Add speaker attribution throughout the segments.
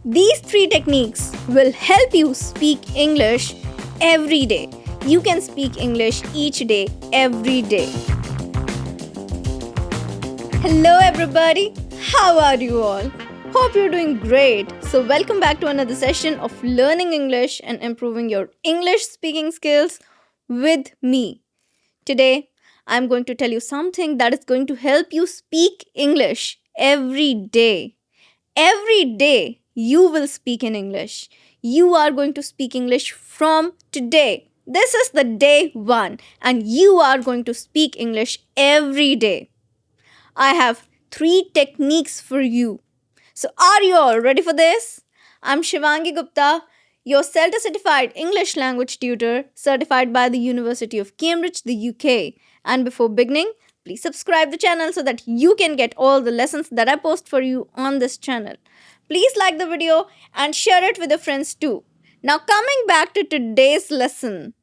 Speaker 1: These three techniques will help you speak English every day. You can speak English each day, every day. Hello, everybody. How are you all? Hope you're doing great. So, welcome back to another session of learning English and improving your English speaking skills with me. Today, I'm going to tell you something that is going to help you speak English every day. Every day, you will speak in English. You are going to speak English from today. This is the day one, and you are going to speak English every day. I have 3 techniques for you. So, are you all ready for this? I'm Shivangi Gupta, your CELTA certified English language tutor, certified by the University of Cambridge, the UK. And before beginning, please subscribe the channel so that you can get all the lessons that I post for you on this channel. Please like the video and share it with your friends too. Now, coming back to today's lesson.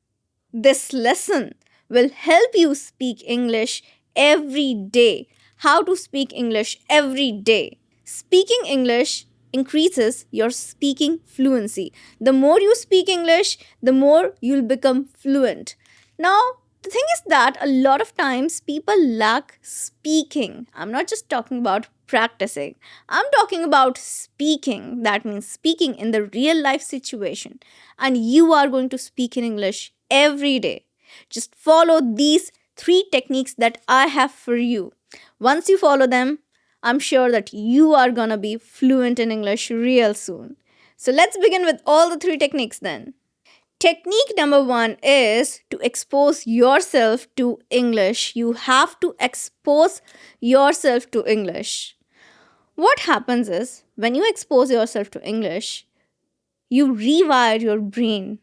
Speaker 1: This lesson will help you speak English every day. How to speak English every day. Speaking English increases your speaking fluency. The more you speak English, the more you'll become fluent. Now, the thing is that a lot of times people lack speaking. I'm not just talking about practicing. I'm talking about speaking. That means speaking in the real life situation. And you are going to speak in English every day. Just follow these 3 techniques that I have for you. Once you follow them, I'm sure that you are gonna be fluent in English real soon. So let's begin with all the 3 techniques then. Technique number 1 is to expose yourself to English. You have to expose yourself to English. What happens is when you expose yourself to English, you rewire your brain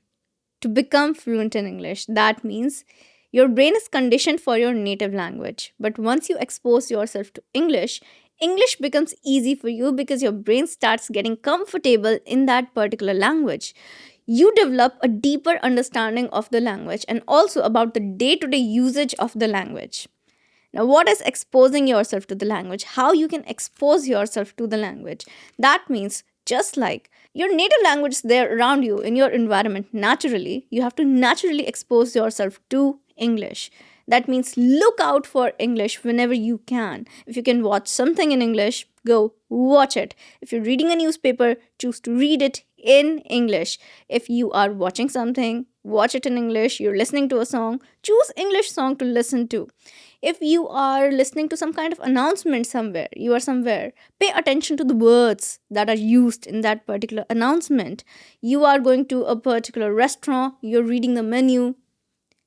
Speaker 1: to become fluent in English. That means your brain is conditioned for your native language. But once you expose yourself to English, English becomes easy for you because your brain starts getting comfortable in that particular language. You develop a deeper understanding of the language and also about the day-to-day usage of the language. Now, what is exposing yourself to the language? How you can expose yourself to the language? That means just like your native language is there around you in your environment naturally, you have to naturally expose yourself to English. That means look out for English whenever you can. If you can watch something in English, go watch it. If you're reading a newspaper, choose to read it in English. If you are watching something, watch it in English. You're listening to a song, choose English song to listen to. If you are listening to some kind of announcement somewhere, you are somewhere, pay attention to the words that are used in that particular announcement. You are going to a particular restaurant, you're reading the menu.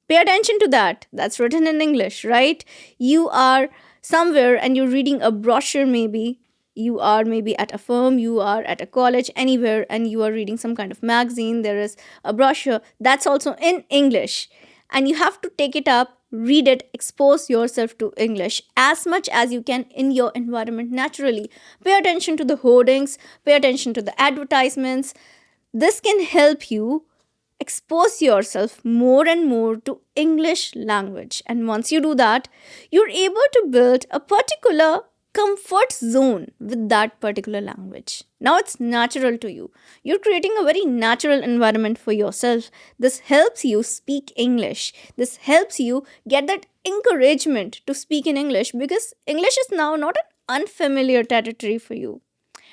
Speaker 1: Pay attention to that. That's written in English, right? You are somewhere and you're reading a brochure maybe. You are maybe at a firm, you are at a college, anywhere, and you are reading some kind of magazine. There is a brochure that's also in English. And you have to take it up, read it, expose yourself to English as much as you can in your environment naturally. Pay attention to the hoardings, pay attention to the advertisements. This can help you expose yourself more and more to English language. And once you do that, you're able to build a particular comfort zone with that particular language. Now it's natural to you. You're creating a very natural environment for yourself. This helps you speak English. This helps you get that encouragement to speak in English because English is now not an unfamiliar territory for you.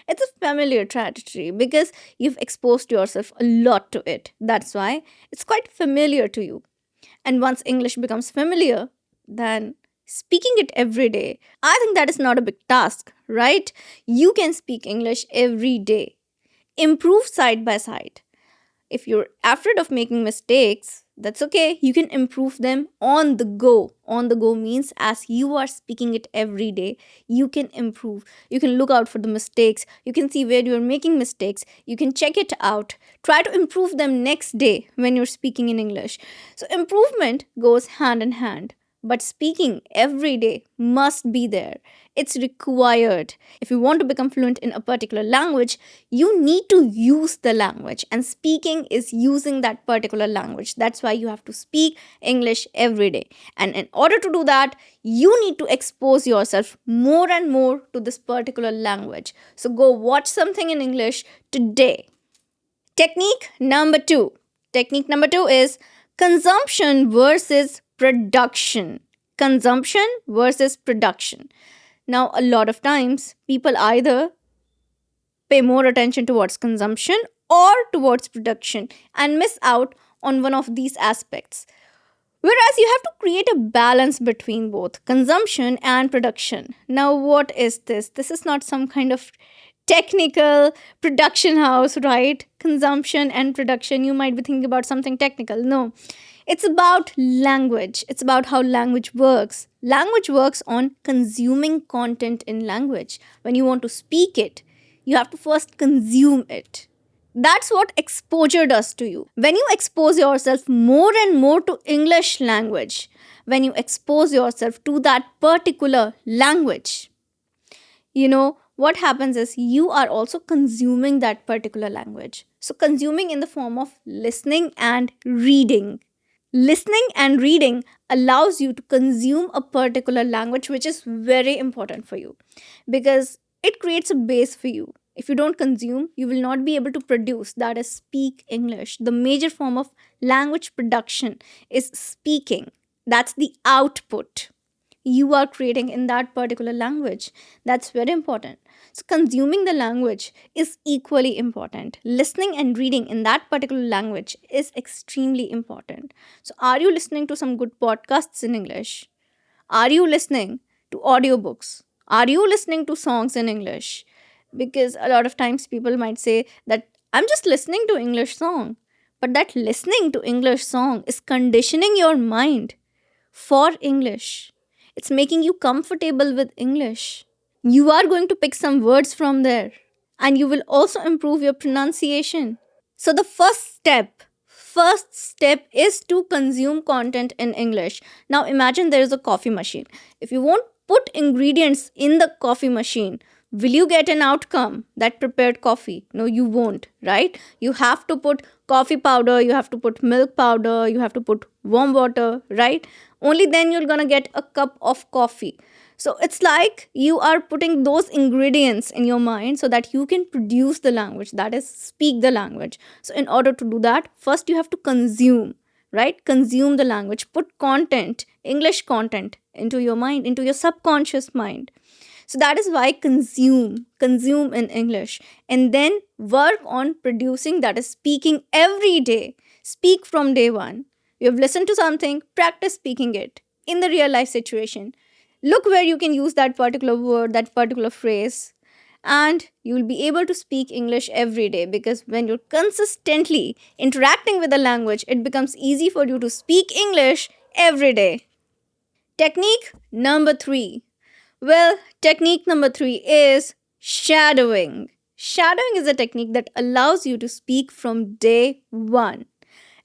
Speaker 1: It's a familiar territory because you've exposed yourself a lot to it. That's why it's quite familiar to you. And once English becomes familiar, then speaking it every day, I think that is not a big task, right? You can speak English every day. Improve side by side. If you're afraid of making mistakes, that's okay. You can improve them on the go. On the go means as you are speaking it every day, you can improve. You can look out for the mistakes. You can see where you're making mistakes. You can check it out. Try to improve them next day when you're speaking in English. So improvement goes hand in hand. but speaking every day must be there. It's required. If you want to become fluent in a particular language, you need to use the language, and speaking is using that particular language. That's why you have to speak English every day. And in order to do that, you need to expose yourself more and more to this particular language. So go watch something in English today. Technique number two. Technique number two is consumption versus production. Consumption versus production. Now, a lot of times, people either pay more attention towards consumption or towards production and miss out on one of these aspects. Whereas you have to create a balance between both consumption and production. Now, what is this? This is not some kind of technical production house, right? Consumption and production. You might be thinking about something technical. No, it's about language. It's about how language works. Language works on consuming content in language. When you want to speak it, you have to first consume it. That's what exposure does to you. When you expose yourself more and more to English language, when you expose yourself to that particular language, what happens is you are also consuming that particular language. So, consuming in the form of listening and reading. Listening and reading allows you to consume a particular language, which is very important for you because it creates a base for you. If you don't consume, you will not be able to produce, that is, speak English. The major form of language production is speaking. That's the output you are creating in that particular language. That's very important. So, consuming the language is equally important. Listening and reading in that particular language is extremely important. So, are you listening to some good podcasts in English? Are you listening to audiobooks? Are you listening to songs in English? Because a lot of times people might say that I'm just listening to English song. But that listening to English song is conditioning your mind for English. It's making you comfortable with English. You are going to pick some words from there and you will also improve your pronunciation. So the first step is to consume content in English. Now imagine there is a coffee machine. If you won't put ingredients in the coffee machine, will you get an outcome that prepared coffee? No, you won't, right? You have to put coffee powder, you have to put milk powder, you have to put warm water, right? Only then you're gonna get a cup of coffee. So it's like you are putting those ingredients in your mind so that you can produce the language, that is, speak the language. So in order to do that, first you have to consume, right? Consume the language, put content, English content into your mind, into your subconscious mind. So that is why consume in English, and then work on producing, that is, speaking every day. Speak from day one. You have listened to something, practice speaking it in the real life situation. Look where you can use that particular word, that particular phrase, and you will be able to speak English every day because when you're consistently interacting with the language, it becomes easy for you to speak English every day. Technique number three. Well, technique number three is shadowing. Shadowing is a technique that allows you to speak from day one,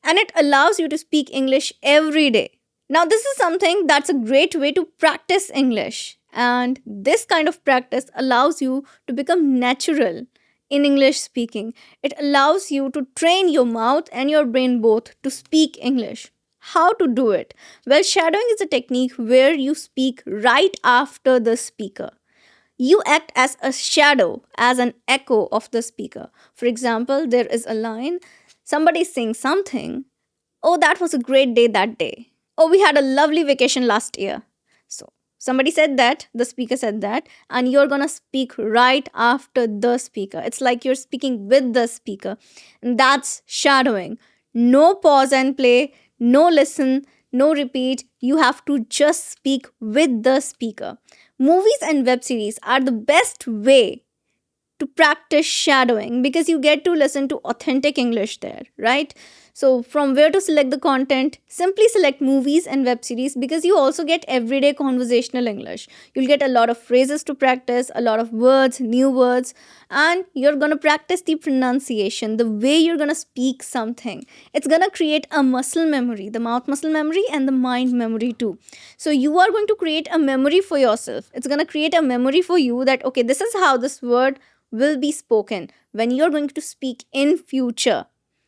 Speaker 1: and it allows you to speak English every day. Now, this is something that's a great way to practice English, and this kind of practice allows you to become natural in English speaking. It allows you to train your mouth and your brain both to speak English. How to do it? Well, shadowing is a technique where you speak right after the speaker. You act as a shadow, as an echo of the speaker. For example, there is a line, somebody is saying something. Oh, that was a great day that day. Oh, we had a lovely vacation last year. So, somebody said that, the speaker said that, and you're gonna speak right after the speaker. It's like you're speaking with the speaker, and that's shadowing. No pause and play, no listen, no repeat. You have to just speak with the speaker. Movies and web series are the best way to practice shadowing because you get to listen to authentic English there, right? So, from where to select the content? Simply select movies and web series because you also get everyday conversational English. You'll get a lot of phrases to practice, a lot of words, new words, and you're gonna practice the pronunciation, the way you're gonna speak something. It's gonna create a muscle memory, the mouth muscle memory and the mind memory too. So, you are going to create a memory for yourself. It's gonna create a memory for you that, okay, this is how this word will be spoken when you're going to speak in future.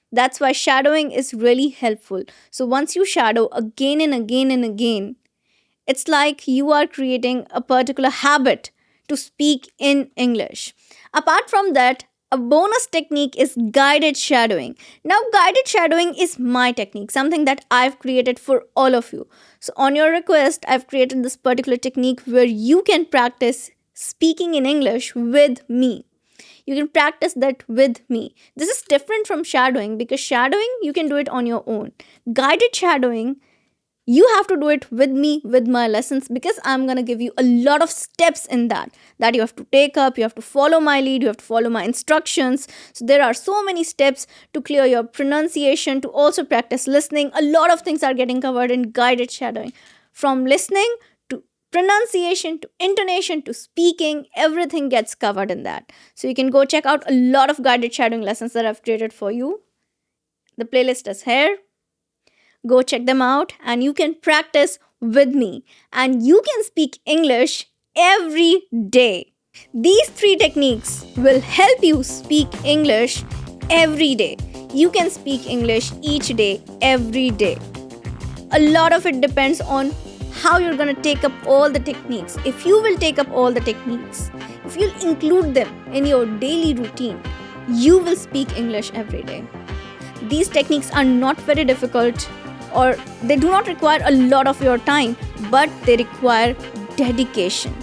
Speaker 1: That's why shadowing is really helpful. So once you shadow again and again and again, it's like you are creating a particular habit to speak in English. Apart from that, a bonus technique is guided shadowing. Now, guided shadowing is my technique, something that I've created for all of you. So, on your request, I've created this particular technique where you can practice speaking in English with me. You can practice that with me. This is different from shadowing because shadowing you can do it on your own. Guided shadowing, you have to do it with me, with my lessons, because I'm going to give you a lot of steps in that you have to take up. You have to follow my lead, you have to follow my instructions. So there are so many steps to clear your pronunciation, to also practice listening. A lot of things are getting covered in guided shadowing, from listening to pronunciation to intonation to speaking. Everything gets covered in that. So you can go check out a lot of guided shadowing lessons that I've created for you. The playlist is here. Go check them out and you can practice with me and you can speak English every day. These 3 techniques will help you speak English every day. You can speak English each day, every day. A lot of it depends on how you're going to take up all the techniques. If you will take up all the techniques, if you'll include them in your daily routine, you will speak English every day. These techniques are not very difficult, or they do not require a lot of your time, but they require dedication.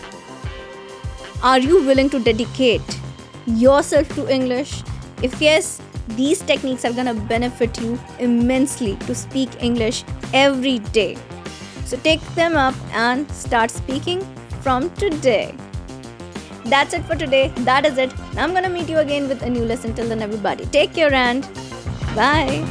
Speaker 1: Are you willing to dedicate yourself to English? If yes, these techniques are going to benefit you immensely to speak English every day. So take them up and start speaking from today. That's it for today. That is it. I'm going to meet you again with a new lesson. Till then, everybody, take care and bye.